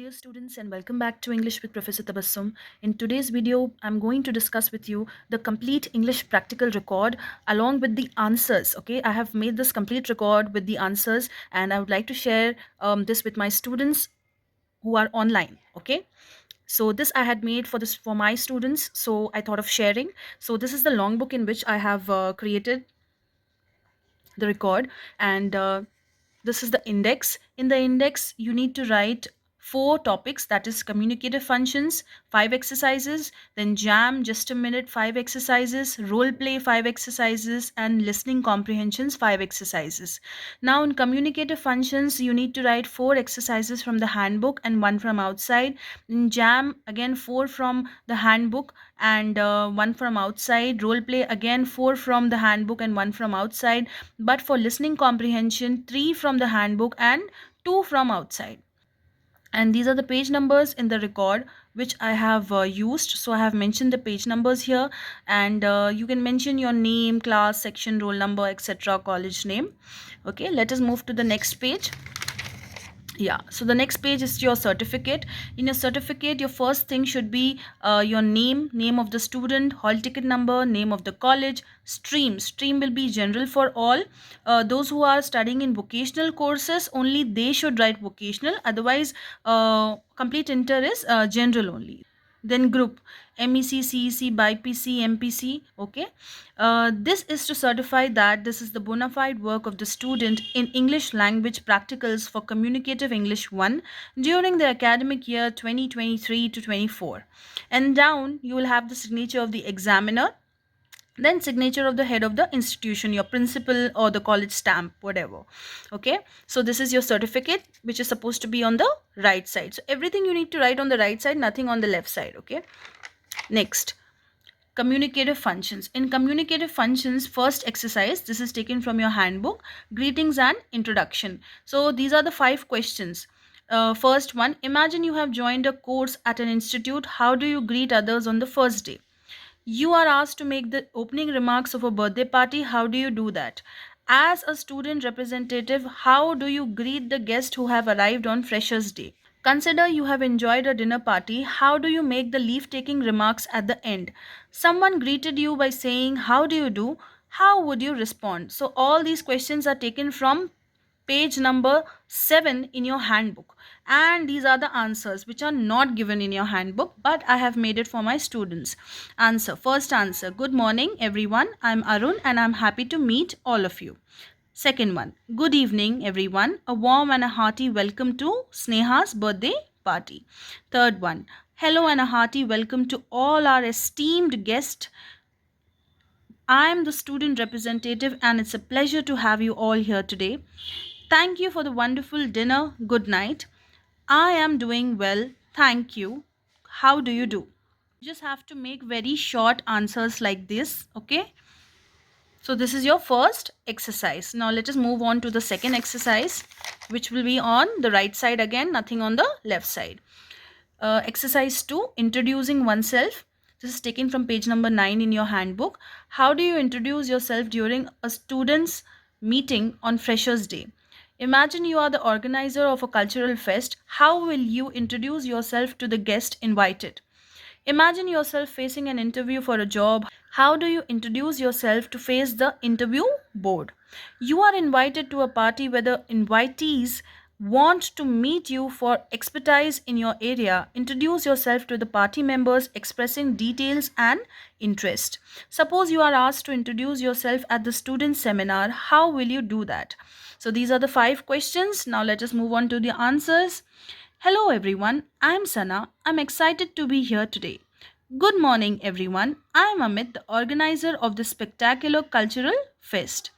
dear students, and welcome back to English with Professor Tabassum. In today's video, I'm going to discuss with you the complete English practical record along with the answers. Okay, I have made this complete record with the answers, and I would like to share this with my students who are online. Okay, so this I had made for my students, so I thought of sharing. So this is the long book in which I have created the record, and this is the index. In the index you need to write four topics, that is communicative functions, five exercises, then jam just a minute, five exercises, role play, five exercises, and listening comprehensions, five exercises. Now in communicative functions you need to write four exercises from the handbook and one from outside. In jam again four from the handbook and one from outside. Role play again four from the handbook and one from outside. But for listening comprehension, three from the handbook and two from outside. And these are the page numbers in the record which I have used. So I have mentioned the page numbers here, and you can mention your name, class, section, roll number, etc., college name. Okay, let us move to the next page. Yeah, so the next page is your certificate. In your certificate, your first thing should be your name of the student, hall ticket number, name of the college, stream will be general for all. Those who are studying in vocational courses, only they should write vocational, otherwise complete inter is general only. Then group, MEC, CEC, BIPC, MPC. Okay, this is to certify that this is the bona fide work of the student in English language practicals for communicative English 1 during the academic year 2023 to 24. And down you will have the signature of the examiner, then signature of the head of the institution, your principal or the college stamp, whatever. Okay, so this is your certificate which is supposed to be on the right side. So everything you need to write on the right side, nothing on the left side. Okay, next, communicative functions. In communicative functions, first exercise, this is taken from your handbook, greetings and introduction. So these are the five questions. First one, imagine you have joined a course at an institute. How do you greet others on the first day? You are asked to make the opening remarks of a birthday party. How do you do that? As a student representative, how do you greet the guests who have arrived on Freshers' Day? Consider you have enjoyed a dinner party. How do you make the leave taking remarks at the end? Someone greeted you by saying, how do you do? How would you respond? So, all these questions are taken from page number 7 in your handbook, and these are the answers which are not given in your handbook, but I have made it for my students. Answer, first answer, good morning everyone, I'm Arun and I'm happy to meet all of you. Second one, good evening everyone, a warm and a hearty welcome to Sneha's birthday party. Third one, hello and a hearty welcome to all our esteemed guests. I am the student representative and it's a pleasure to have you all here today. Thank you for the wonderful dinner. Good night. I am doing well. Thank you. How do you do? You just have to make very short answers like this. Okay. So this is your first exercise. Now let us move on to the second exercise, which will be on the right side again, nothing on the left side. Exercise 2, introducing oneself. This is taken from page number 9 in your handbook. How do you introduce yourself during a student's meeting on Freshers' Day? Imagine you are the organizer of a cultural fest. How will you introduce yourself to the guest invited? Imagine yourself facing an interview for a job. How do you introduce yourself to face the interview board? You are invited to a party where the invitees want to meet you for expertise in your area. Introduce yourself to the party members, expressing details and interest. Suppose you are asked to introduce yourself at the student seminar. How will you do that? So these are the five questions. Now let us move on to the answers. Hello everyone, I'm Sana. I'm excited to be here today. Good morning everyone. I'm Amit, the organizer of the spectacular cultural fest.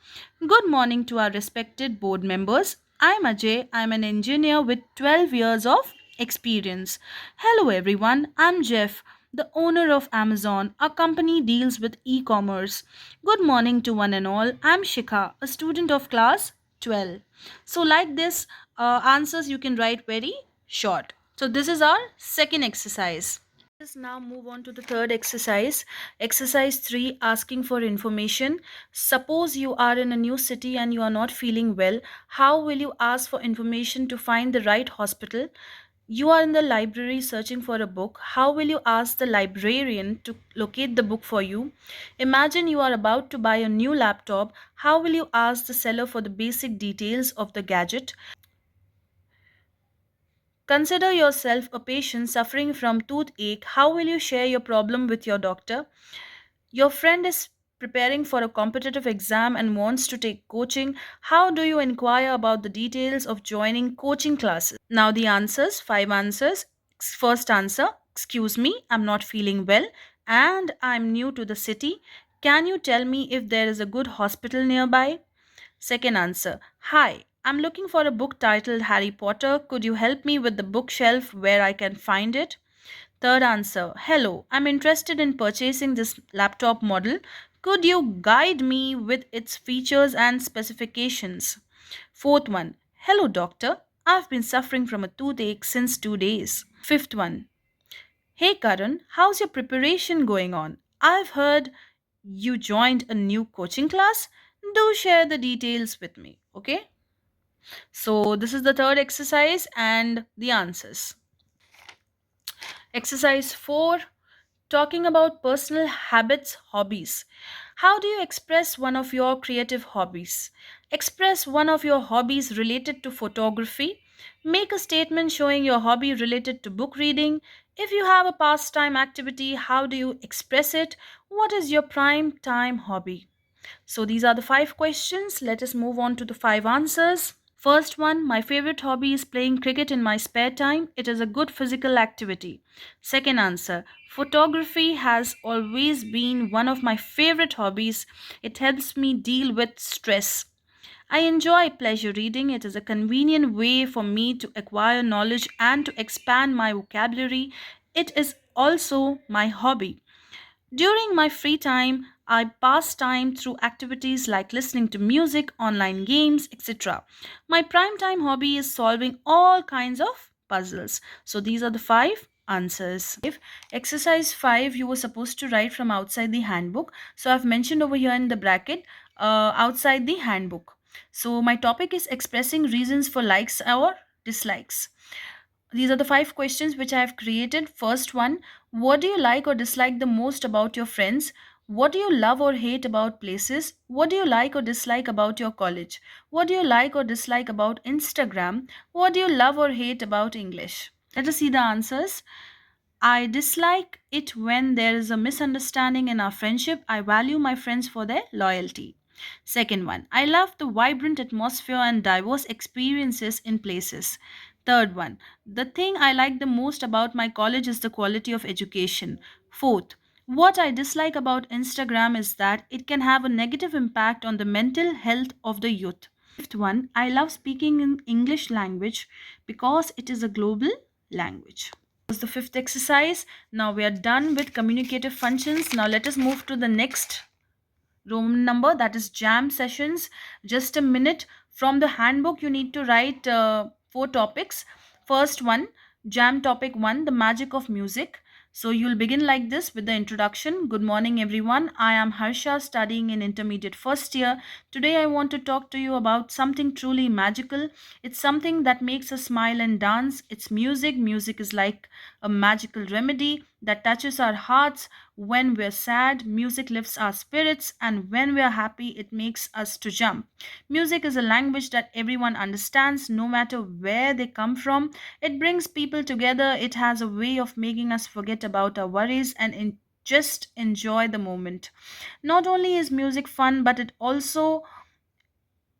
Good morning to our respected board members. I'm Ajay. I'm an engineer with 12 years of experience. Hello everyone. I'm Jeff, the owner of Amazon. Our company deals with e-commerce. Good morning to one and all. I'm Shikha, a student of class 12. So like this, answers you can write very short. So this is our second exercise. Let's now move on to the third exercise. Exercise 3, asking for information. Suppose you are in a new city and you are not feeling well. How will you ask for information to find the right hospital? You are in the library searching for a book. How will you ask the librarian to locate the book for you? Imagine you are about to buy a new laptop. How will you ask the seller for the basic details of the gadget? Consider yourself a patient suffering from toothache. How will you share your problem with your doctor? Your friend is preparing for a competitive exam and wants to take coaching. How do you inquire about the details of joining coaching classes? Now, the answers, five answers. First answer: excuse me, I'm not feeling well and I'm new to the city. Can you tell me if there is a good hospital nearby? Second answer: hi, I'm looking for a book titled Harry Potter. Could you help me with the bookshelf where I can find it? Third answer: hello, I'm interested in purchasing this laptop model. Could you guide me with its features and specifications? Fourth one: hello, doctor. I've been suffering from a toothache since 2 days. Fifth one: hey, Karan, how's your preparation going on? I've heard you joined a new coaching class. Do share the details with me, okay? So, this is the third exercise and the answers. Exercise 4: talking about personal habits, hobbies. How do you express one of your creative hobbies? Express one of your hobbies related to photography. Make a statement showing your hobby related to book reading. If you have a pastime activity, how do you express it? What is your prime time hobby? So these are the five questions. Let us move on to the five answers. First one: my favorite hobby is playing cricket in my spare time. It is a good physical activity. Second answer: photography has always been one of my favorite hobbies. It helps me deal with stress. I enjoy pleasure reading. It is a convenient way for me to acquire knowledge and to expand my vocabulary. It is also my hobby. During my free time, I pass time through activities like listening to music, online games, etc. My prime time hobby is solving all kinds of puzzles. So these are the five answers. If exercise 5 you were supposed to write from outside the handbook. So I've mentioned over here in the bracket outside the handbook. So my topic is expressing reasons for likes or dislikes. These are the five questions which I have created. First one: what do you like or dislike the most about your friends? What do you love or hate about places? What do you like or dislike about your college? What do you like or dislike about Instagram? What do you love or hate about English? Let us see the answers. I dislike it when there is a misunderstanding in our friendship. I value my friends for their loyalty. Second one: I love the vibrant atmosphere and diverse experiences in places. Third one: the thing I like the most about my college is the quality of education. Fourth: what I dislike about Instagram is that it can have a negative impact on the mental health of the youth. Fifth one: I love speaking in English language because it is a global language. Was the fifth exercise. Now we are done with communicative functions. Now let us move to the next Roman number, that is jam sessions. Just a minute. From the handbook, you need to write four topics. First one: jam topic 1, the magic of music. So you'll begin like this with the introduction. Good morning, everyone. I am Harsha, studying in intermediate first year. Today, I want to talk to you about something truly magical. It's something that makes us smile and dance. It's music. Music is like a magical remedy that touches our hearts. When we're sad, music lifts our spirits, and when we're happy, it makes us to jump. Music is a language that everyone understands, no matter where they come from. It brings people together. It has a way of making us forget about our worries and just enjoy the moment. Not only is music fun, but it also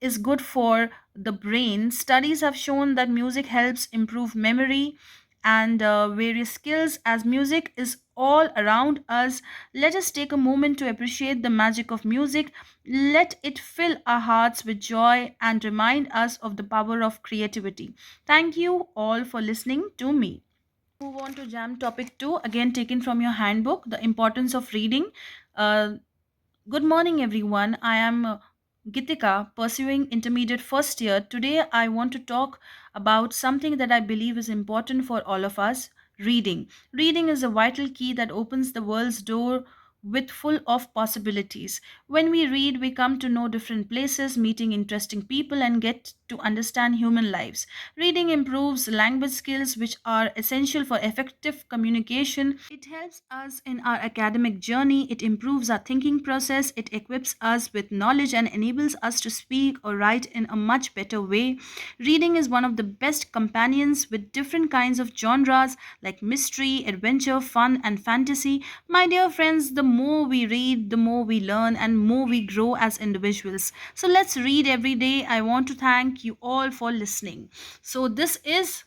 is good for the brain. Studies have shown that music helps improve memory and various skills. As music is all around us, let us take a moment to appreciate the magic of music. Let it fill our hearts with joy and remind us of the power of creativity. Thank you all for listening to me. Move on to jam topic 2, again taken from your handbook, the importance of reading. Uh, Good morning, everyone. I am Gitika, pursuing intermediate first year. Today, I want to talk about something that I believe is important for all of us: reading. Reading is a vital key that opens the world's door with full of possibilities. When we read, we come to know different places, meeting interesting people, and get to understand human lives. Reading improves language skills, which are essential for effective communication. It helps us in our academic journey. It improves our thinking process. It equips us with knowledge and enables us to speak or write in a much better way. Reading is one of the best companions with different kinds of genres like mystery, adventure, fun, and fantasy. My dear friends, the more we read, the more we learn and more we grow as individuals. So let's read every day. I want to thank you all for listening. So this is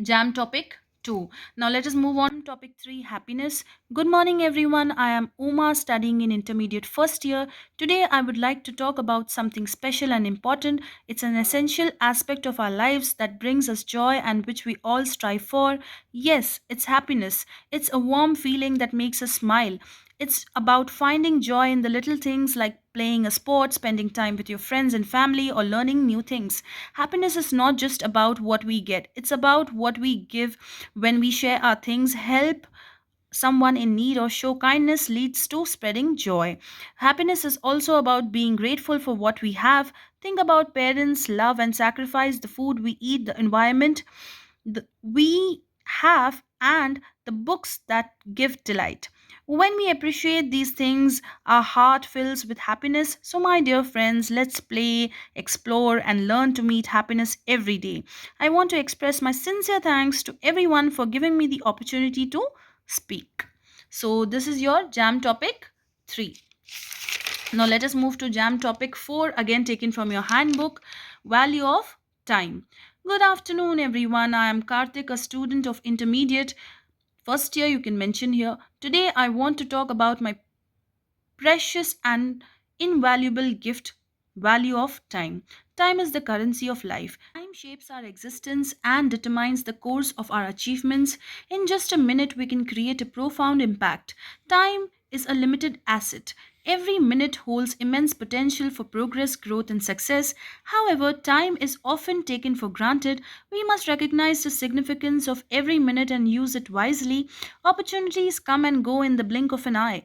Jam topic 2. Now let us move on. Topic 3, happiness. Good morning everyone. I am Uma, studying in intermediate first year. Today I would like to talk about something special and important. It's an essential aspect of our lives that brings us joy and which we all strive for. Yes, it's happiness. It's a warm feeling that makes us smile. It's about finding joy in the little things like playing a sport, spending time with your friends and family, or learning new things. Happiness is not just about what we get, it's about what we give when we share our things, help someone in need, or show kindness leads to spreading joy. Happiness is also about being grateful for what we have. Think about parents, love, and sacrifice, the food we eat, the environment we have, and the books that give delight. When we appreciate these things, our heart fills with happiness. So, my dear friends, let's play, explore, and learn to meet happiness every day. I want to express my sincere thanks to everyone for giving me the opportunity to speak. So, this is your jam topic 3. Now let us move to jam topic 4, again taken from your handbook, value of time. Good afternoon everyone. I am Karthik, a student of intermediate first year, you can mention here. Today I want to talk about my precious and invaluable gift, value of time. Time is the currency of life. Time shapes our existence and determines the course of our achievements. In just a minute, we can create a profound impact. Time is a limited asset. Every minute holds immense potential for progress, growth, and success. However, time is often taken for granted. We must recognize the significance of every minute and use it wisely. Opportunities come and go in the blink of an eye.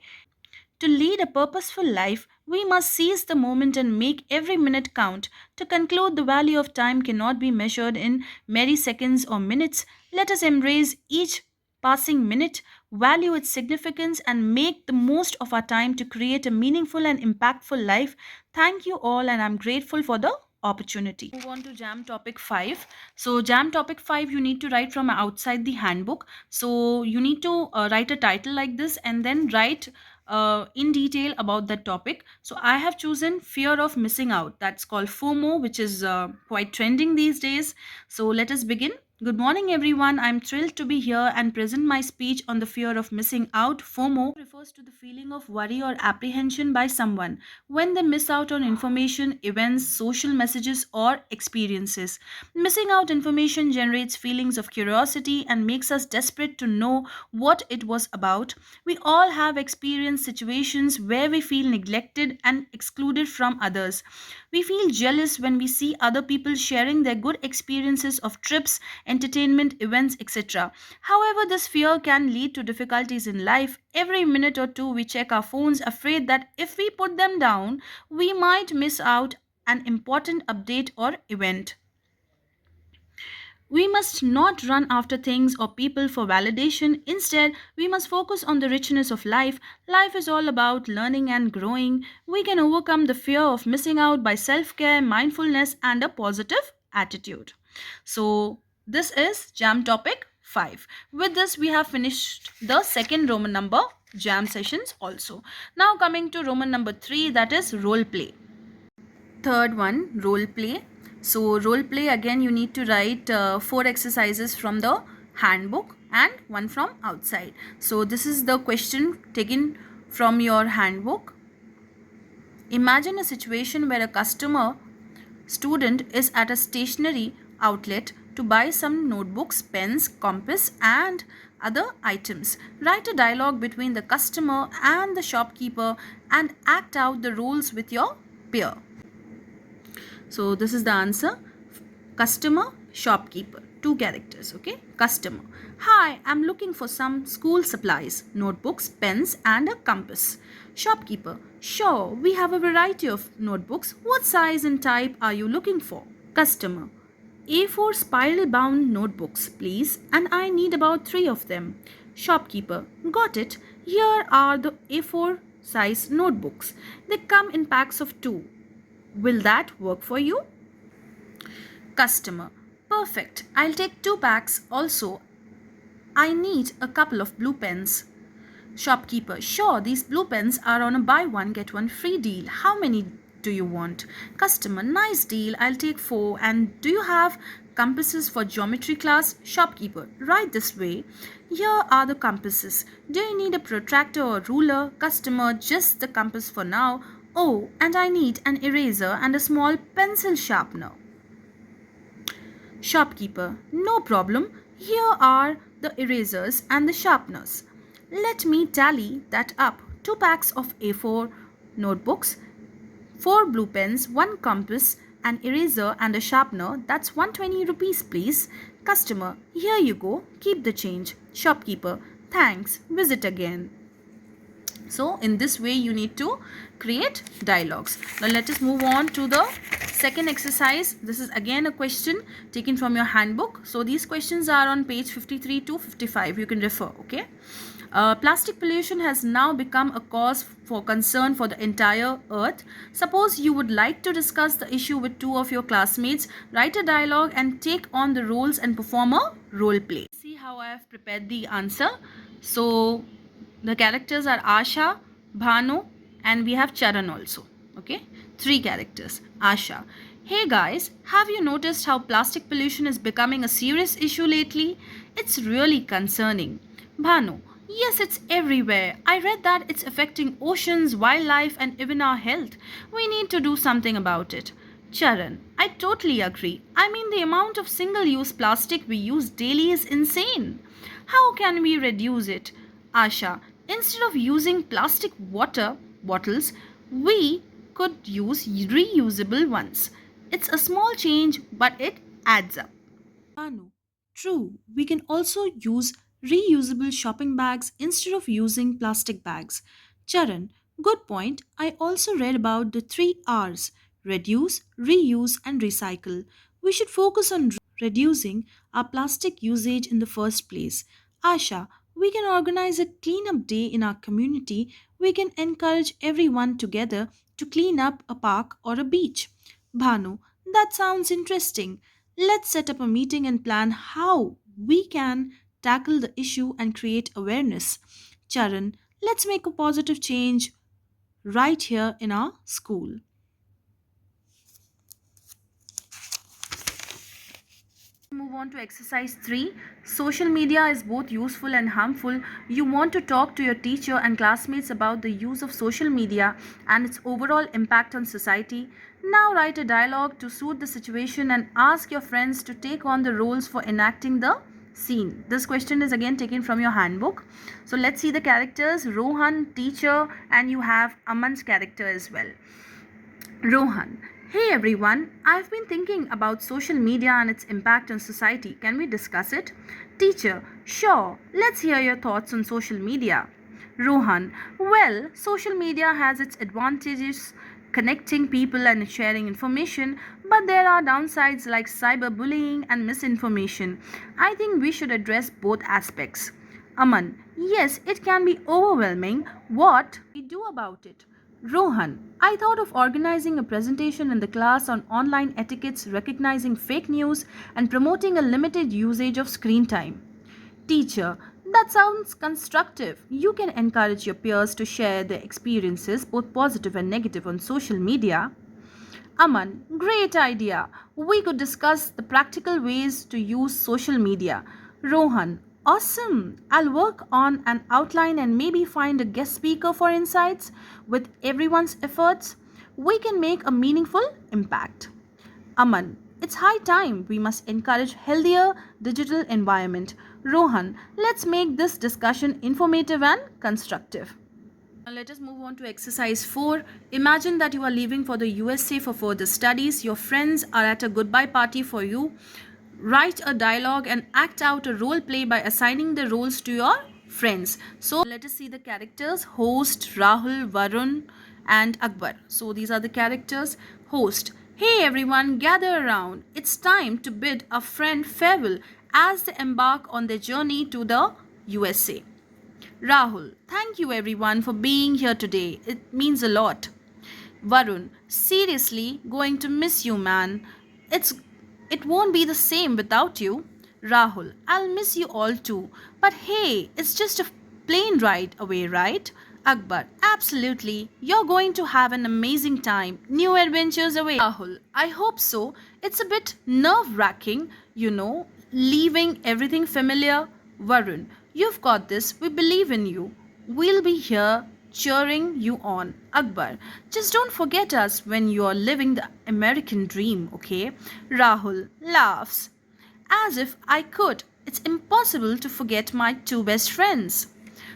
To lead a purposeful life, we must seize the moment and make every minute count. To conclude, the value of time cannot be measured in merry seconds or minutes. Let us embrace each passing minute, value its significance, and make the most of our time to create a meaningful and impactful life. Thank you all, and I'm grateful for the opportunity. Move on to jam topic 5. So jam topic 5, you need to write from outside the handbook. So you need to write a title like this and then write in detail about that topic. So I have chosen fear of missing out. That's called FOMO, which is quite trending these days. So let us begin. Good morning, everyone. I'm thrilled to be here and present my speech on the fear of missing out. FOMO refers to the feeling of worry or apprehension by someone when they miss out on information, events, social messages, or experiences. Missing out information generates feelings of curiosity and makes us desperate to know what it was about. We all have experienced situations where we feel neglected and excluded from others. We feel jealous when we see other people sharing their good experiences of trips, entertainment, events, etc. However, this fear can lead to difficulties in life. Every minute or two, we check our phones, afraid that if we put them down, we might miss out an important update or event. We must not run after things or people for validation. Instead, we must focus on the richness of life. Life is all about learning and growing. We can overcome the fear of missing out by self care, mindfulness, and a positive attitude. So, this is jam topic 5. With this, we have finished the second Roman number jam sessions also. Now, coming to Roman number 3, that is role play. Third one, role play. So, role play, again, you need to write 4 exercises from the handbook and one from outside. So, this is the question taken from your handbook. Imagine a situation where a customer student is at a stationery outlet to buy some notebooks, pens, compass, and other items. Write a dialogue between the customer and the shopkeeper and act out the roles with your peer. So this is the answer. Customer, shopkeeper. 2 characters, okay? Customer. Hi, I'm looking for some school supplies, notebooks, pens, and a compass. Shopkeeper. Sure, we have a variety of notebooks. What size and type are you looking for? Customer. A4 spiral bound notebooks, please, and I need about 3 of them. Shopkeeper. Got it. Here are the A4 size notebooks. They come in packs of 2. Will that work for you? Customer. Perfect. I'll take 2 packs. Also, I need a couple of blue pens. Shopkeeper. Sure, these blue pens are on a buy one get one free deal. How many do you want? Customer. Nice deal. I'll take 4. And do you have compasses for geometry class? Shopkeeper. Right this way. Here are the compasses. Do you need a protractor or ruler? Customer. Just the compass for now. Oh, and I need an eraser and a small pencil sharpener. Shopkeeper. No problem. Here are the erasers and the sharpeners. Let me tally that up. 2 packs of A4 notebooks, 4 blue pens, 1 compass, an eraser and a sharpener. That's 120 rupees, please. Customer. Here you go. Keep the change. Shopkeeper. Thanks. Visit again. So in this way you need to create dialogues. Now let us move on to the second exercise. This is again a question taken from your handbook. So these questions are on page 53 to 55. You can refer, okay? Plastic pollution has now become a cause for concern for the entire earth. Suppose you would like to discuss the issue with 2 of your classmates. Write a dialogue and take on the roles and perform a role play. See how I have prepared the answer. So the characters are Asha, Bhanu, and we have Charan also. Okay, 3 characters. Asha. Hey guys, have you noticed how plastic pollution is becoming a serious issue lately? It's really concerning. Bhanu. Yes, it's everywhere. I read that it's affecting oceans, wildlife, and even our health. We need to do something about it. Charan. I totally agree. I mean, the amount of single use plastic we use daily is insane. How can we reduce it? Asha. Instead of using plastic water bottles, we could use reusable ones. It's a small change, but it adds up. Anu, true. We can also use reusable shopping bags instead of using plastic bags. Charan, good point. I also read about the 3 R's: reduce, reuse, and recycle. We should focus on reducing our plastic usage in the first place. Asha, we can organize a cleanup day in our community. We can encourage everyone together to clean up a park or a beach. Bhanu, that sounds interesting. Let's set up a meeting and plan how we can tackle the issue and create awareness. Charan, let's make a positive change right here in our school. Move on to exercise 3. Social media is both useful and harmful. You want to talk to your teacher and classmates about the use of social media and its overall impact on society. Now write a dialogue to suit the situation and ask your friends to take on the roles for enacting the scene. This question is again taken from your handbook. So let's see the characters. Rohan, teacher, and you have Aman's character as well. Rohan. Hey everyone, I've been thinking about social media and its impact on society. Can we discuss it? Teacher. Sure, let's hear your thoughts on social media. Rohan. Well, social media has its advantages, connecting people and sharing information, but there are downsides like cyberbullying and misinformation. I think we should address both aspects. Aman. Yes, it can be overwhelming. What we do about it? Rohan, I thought of organizing a presentation in the class on online etiquettes, recognizing fake news, and promoting a limited usage of screen time. Teacher, that sounds constructive. You can encourage your peers to share their experiences, both positive and negative, on social media. Aman, great idea. We could discuss the practical ways to use social media. Rohan, awesome. I'll work on an outline and maybe find a guest speaker for insights. With everyone's efforts, we can make a meaningful impact. Aman, it's high time. We must encourage healthier digital environment. Rohan, let's make this discussion informative and constructive. Now let us move on to exercise 4. Imagine that you are leaving for the USA for further studies. Your friends are at a goodbye party for you. Write a dialogue and act out a role play by assigning the roles to your friends. So let us see the characters: host, Rahul, Varun, and Akbar. So these are the characters. Host. Hey everyone, gather around. It's time to bid a friend farewell as they embark on their journey to the USA. Rahul, thank you everyone for being here today. It means a lot. Varun, seriously, going to miss you, man. It's it won't be the same without you. Rahul, I'll miss you all too. But hey, it's just a plane ride away, right? Akbar, absolutely. You're going to have an amazing time. New adventures away. Rahul, I hope so. It's a bit nerve wracking, leaving everything familiar. Varun, you've got this. We believe in you. We'll be here cheering you on. Akbar, just don't forget us when you're living the American dream, okay? Rahul laughs. As if I could. It's impossible to forget my two best friends.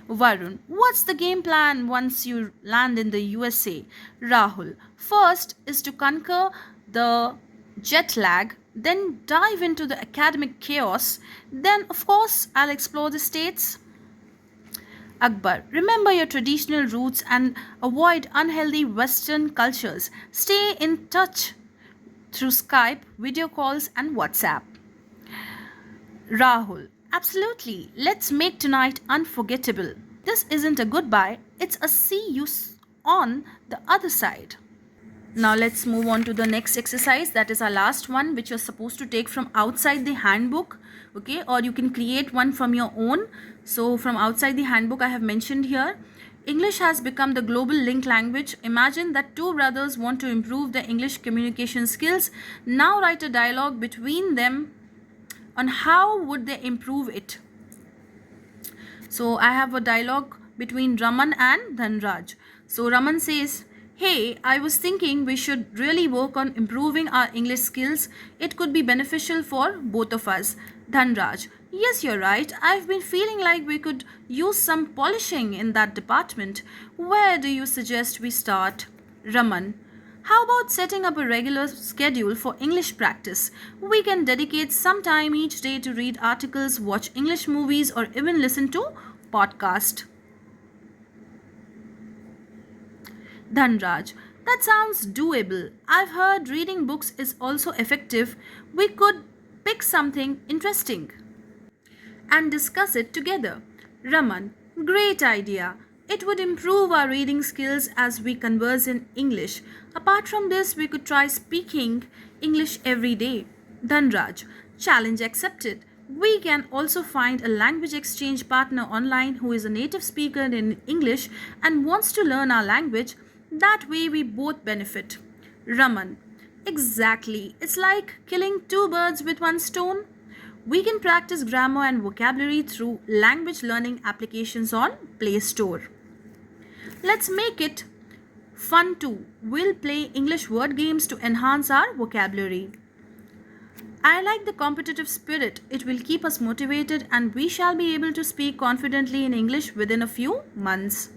Varun, what's the game plan once you land in the USA? Rahul, first is to conquer the jet lag, then dive into the academic chaos, then, of course, I'll explore the states. Akbar, remember your traditional roots and avoid unhealthy Western cultures. Stay in touch through Skype, video calls, and WhatsApp. Rahul, absolutely. Let's make tonight unforgettable. This isn't a goodbye, it's a see you on the other side. Now let's move on to the next exercise. That is our last one, which you're supposed to take from outside the handbook, okay, or you can create one from your own. So from outside the handbook, I have mentioned here, English has become the global link language. Imagine that two brothers want to improve their English communication skills. Now write a dialogue between them on how would they improve it. So I have a dialogue between Raman and Dhanraj. So Raman says, hey, I was thinking we should really work on improving our English skills. It could be beneficial for both of us. Dhanraj, yes, you're right. I've been feeling like we could use some polishing in that department. Where do you suggest we start? Raman, how about setting up a regular schedule for English practice? We can dedicate some time each day to read articles, watch English movies, or even listen to podcasts. Dhanraj, that sounds doable. I've heard reading books is also effective. We could pick something interesting and discuss it together. Raman, great idea. It would improve our reading skills as we converse in English. Apart from this, we could try speaking English every day. Dhanraj, challenge accepted. We can also find a language exchange partner online who is a native speaker in English and wants to learn our language. That way, we both benefit. Raman, exactly. It's like killing two birds with one stone. We can practice grammar and vocabulary through language learning applications on Play Store. Let's make it fun too. We'll play English word games to enhance our vocabulary. I like the competitive spirit. It will keep us motivated and we shall be able to speak confidently in English within a few months.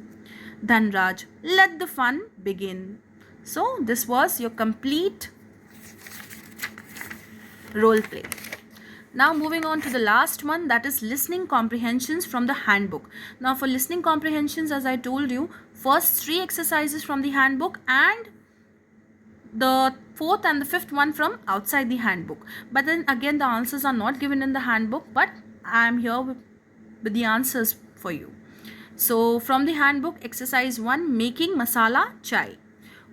Dhanraj, let the fun begin. So this was your complete role play. Now moving on to the last one, that is listening comprehensions from the handbook. Now for listening comprehensions, as I told you, first 3 exercises from the handbook and the 4th and the 5th one from outside the handbook. But then again, the answers are not given in the handbook, but I am here with the answers for you. So from the handbook, exercise 1, making masala chai.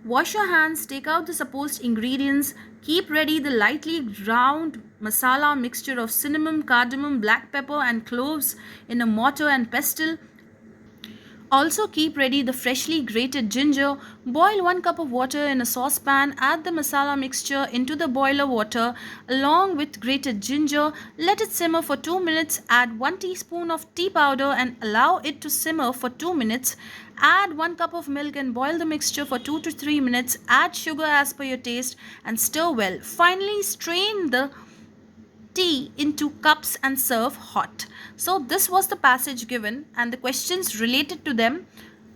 Wash your hands, take out the supposed ingredients, keep ready the lightly ground masala mixture of cinnamon, cardamom, black pepper and cloves in a mortar and pestle. Also keep ready the freshly grated ginger. Boil 1 cup of water in a saucepan. Add the masala mixture into the boiler water along with grated ginger. Let it simmer for 2 minutes. Add 1 teaspoon of tea powder and allow it to simmer for 2 minutes. Add 1 cup of milk and boil the mixture for 2 to 3 minutes. Add sugar as per your taste and stir well. Finally, strain the tea into cups and serve hot. So this was the passage given and the questions related to them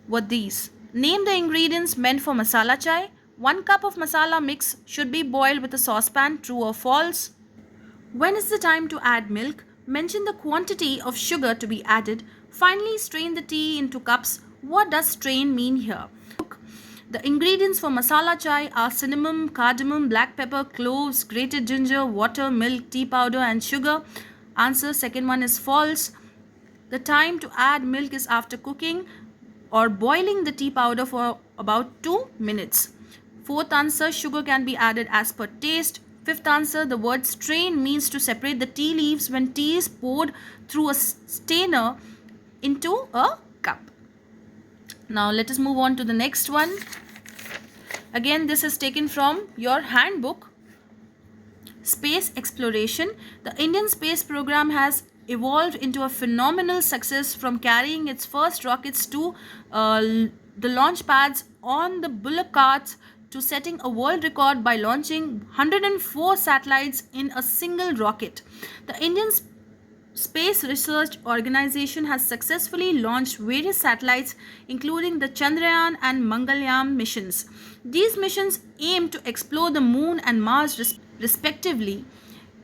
were these. Name the ingredients meant for masala chai. 1 cup of masala mix should be boiled with a saucepan, true or false. When is the time to add milk? Mention the quantity of sugar to be added. Finally, strain the tea into cups. What does strain mean here? The ingredients for masala chai are cinnamon, cardamom, black pepper, cloves, grated ginger, water, milk, tea powder, and sugar. Answer second one is false. The time to add milk is after cooking or boiling the tea powder for about 2 minutes. Fourth answer, sugar can be added as per taste. Fifth answer, the word strain means to separate the tea leaves when tea is poured through a strainer into a cup. Now let us move on to the next one. Again, this is taken from your handbook. Space exploration. The Indian space program has evolved into a phenomenal success, from carrying its first rockets to the launch pads on the bullock carts to setting a world record by launching 104 satellites in a single rocket. The Indian Space Research Organization has successfully launched various satellites, including the Chandrayaan and Mangalyaan missions. These missions aim to explore the Moon and Mars respectively.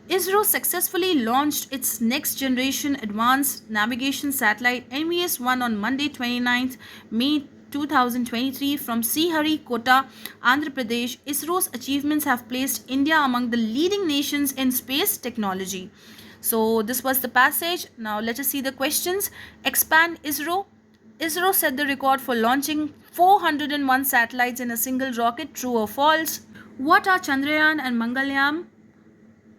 ISRO successfully launched its next generation advanced navigation satellite NVS-1 on Monday 29th May 2023 from Sriharikota, Andhra Pradesh. ISRO's achievements have placed India among the leading nations in space technology. So this was the passage. Now let us see the questions. Expand ISRO. ISRO set the record for launching 401 satellites in a single rocket. True or false? What are Chandrayaan and Mangalyaan?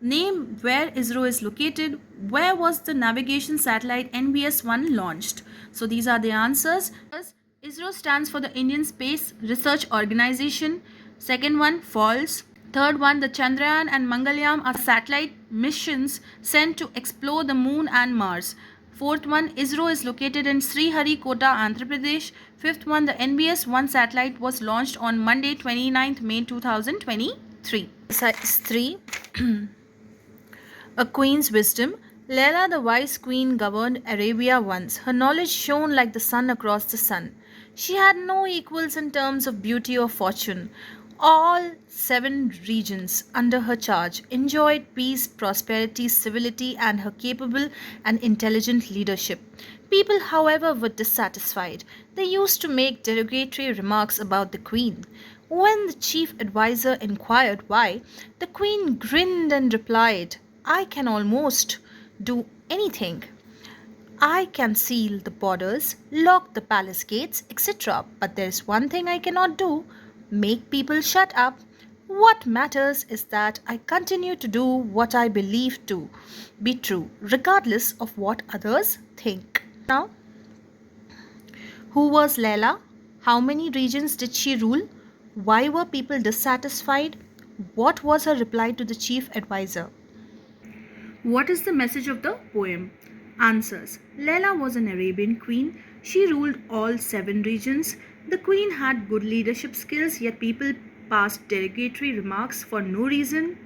Name where ISRO is located. Where was the navigation satellite NVS-1 launched? So these are the answers. ISRO stands for the Indian Space Research Organization. Second one, false. Third one, the Chandrayaan and Mangalyaan are satellite missions sent to explore the moon and Mars. Fourth one, ISRO is located in Sriharikota, Andhra Pradesh. Fifth one, the NBS-1 satellite was launched on Monday 29th May 2023. Exercise 3. A queen's wisdom. Layla the wise queen governed Arabia once. Her knowledge shone like the sun across the sun. She had no equals in terms of beauty or fortune. All 7 regions under her charge enjoyed peace, prosperity, civility, and her capable and intelligent leadership. People, however, were dissatisfied. They used to make derogatory remarks about the queen. When the chief adviser inquired why, the queen grinned and replied, I can almost do anything. I can seal the borders, lock the palace gates, etc. But there is one thing I cannot do: make people shut up. What matters is that I continue to do what I believe to be true, regardless of what others think. Now, who was Layla? How many regions did she rule? Why were people dissatisfied? What was her reply to the chief advisor? What is the message of the poem? Answers. Layla was an Arabian queen. She ruled all 7 regions. The queen had good leadership skills, yet people passed derogatory remarks for no reason.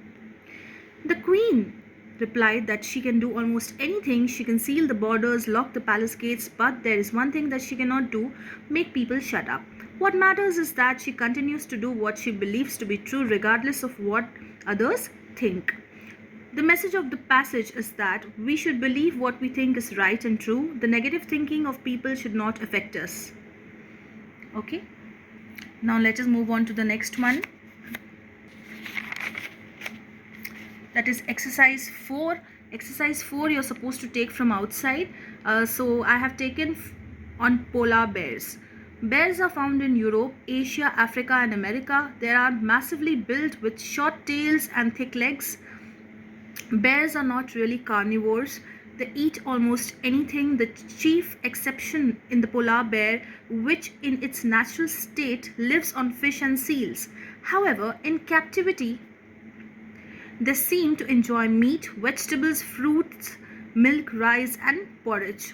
The queen replied that she can do almost anything. She can seal the borders, lock the palace gates, but there is one thing that she cannot do: make people shut up. What matters is that she continues to do what she believes to be true, regardless of what others think. The message of the passage is that we should believe what we think is right and true. The negative thinking of people should not affect us. Okay. Now let us move on to the next one. That is exercise 4. Exercise 4 you're supposed to take from outside. So I have taken on polar bears. Bears are found in Europe, Asia, Africa and America. They are massively built with short tails and thick legs. Bears are not really carnivores. They eat almost anything. The chief exception in the polar bear, which in its natural state lives on fish and seals. However, in captivity, they seem to enjoy meat, vegetables, fruits, milk, rice, and porridge.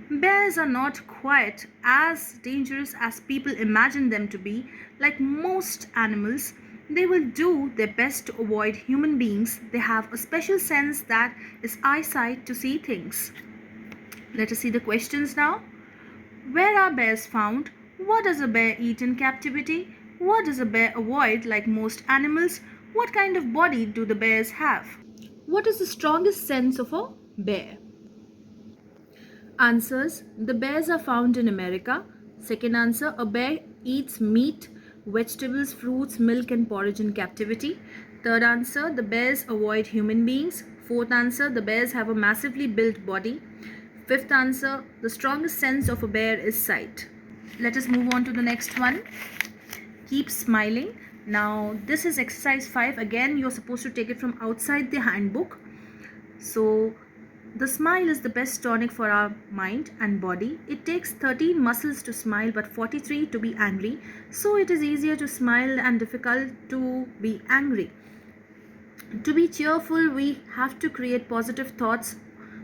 Bears are not quite as dangerous as people imagine them to be. Like most animals, they will do their best to avoid human beings. They have a special sense, that is eyesight, to see things. Let us see the questions now. Where are bears found? What does a bear eat in captivity? What does a bear avoid like most animals? What kind of body do the bears have? What is the strongest sense of a bear? Answers. The bears are found in America. Second answer, a bear eats meat, vegetables, fruits, milk and porridge in captivity. Third answer, the bears avoid human beings. Fourth answer, the bears have a massively built body. Fifth answer, the strongest sense of a bear is sight. Let us move on to the next one. Keep smiling. Now this is exercise 5. Again, you're supposed to take it from outside the handbook. So the smile is the best tonic for our mind and body. It takes 13 muscles to smile but 43 to be angry. So it is easier to smile and difficult to be angry. To be cheerful, we have to create positive thoughts.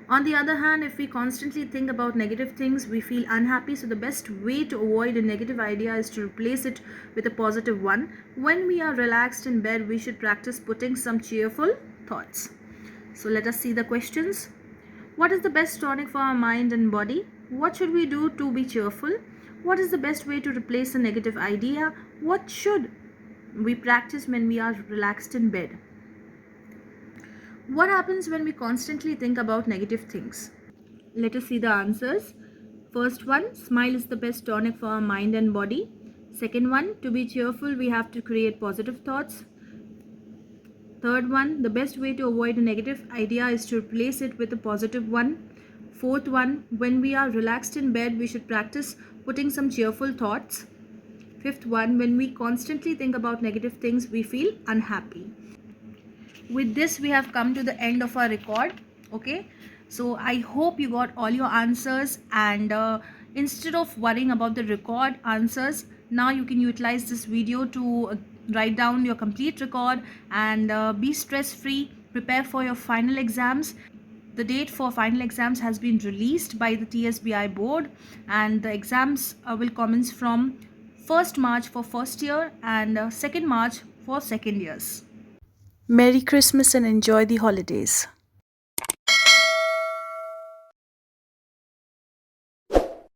On the other hand, if we constantly think about negative things, we feel unhappy. So the best way to avoid a negative idea is to replace it with a positive one. When we are relaxed in bed, we should practice putting some cheerful thoughts. So let us see the questions. What is the best tonic for our mind and body? What should we do to be cheerful? What is the best way to replace a negative idea? What should we practice when we are relaxed in bed? What happens when we constantly think about negative things? Let us see the answers. First one, smile is the best tonic for our mind and body. Second one, to be cheerful, we have to create positive thoughts. Third one, the best way to avoid a negative idea is to replace it with a positive one. Fourth one, when we are relaxed in bed, we should practice putting some cheerful thoughts. Fifth one, when we constantly think about negative things, we feel unhappy. With this, we have come to the end of our record. Okay, so I hope you got all your answers, and instead of worrying about the record answers, now you can utilize this video to write down your complete record and be stress free, prepare for your final exams. The date for final exams has been released by the TSBI board, and the exams will commence from 1st March for first year and 2nd March for second years. Merry Christmas and enjoy the holidays.